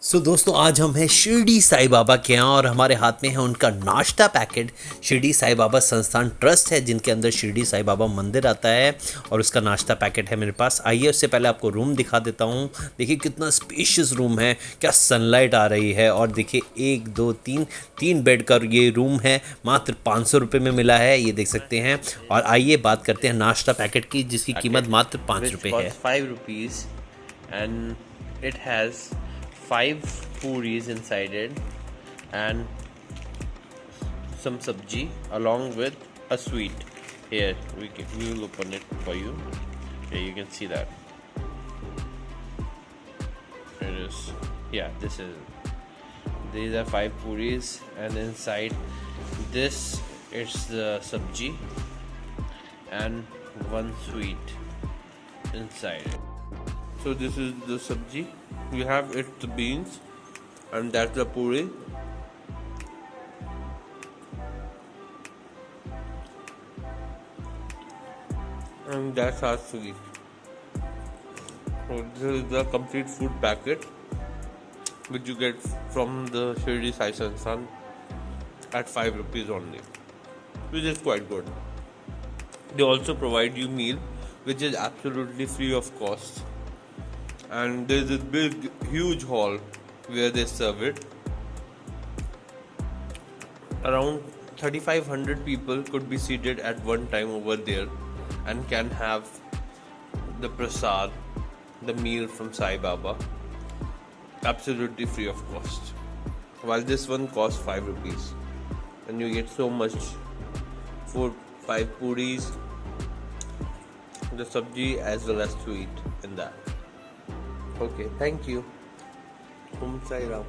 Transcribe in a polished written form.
दोस्तों आज हम हैं शिरडी साई बाबा के यहाँ और हमारे हाथ में है उनका नाश्ता पैकेट। शिरडी साई बाबा संस्थान ट्रस्ट है जिनके अंदर शिरडी साई बाबा मंदिर आता है और उसका नाश्ता पैकेट है मेरे पास। आइए उससे पहले आपको रूम दिखा देता हूँ। देखिए कितना स्पेशियस रूम है, क्या सनलाइट आ रही है। और देखिए 1 2 3 3 बेड का ये रूम है, मात्र 500 रुपये में मिला है, ये देख सकते हैं। और आइए बात करते हैं नाश्ता पैकेट की जिसकी कीमत मात्र 5 रुपये है। 5 rupees and it has 5 puris inside it and some sabji along with a sweet. Here we will open it for you. Here you can see that. It is, yeah, this is it. These are 5 puris and inside this it's the sabji and one sweet inside it. So this is the sabji. You have it the beans, and that's the puri. And that's our sweet. So this is the complete food packet which you get from the Shirdi Sai Sansthan at 5 rupees only, which is quite good. They also provide you meal which is absolutely free of cost. And there's a big huge hall where they serve it. Around 3500 people could be seated at one time over there and can have the prasad, the meal from Sai Baba, absolutely free of cost, while this one costs 5 rupees and you get so much for 5 puris, the sabji as well as sweet in that. Okay, thank you. Om Sai Ram.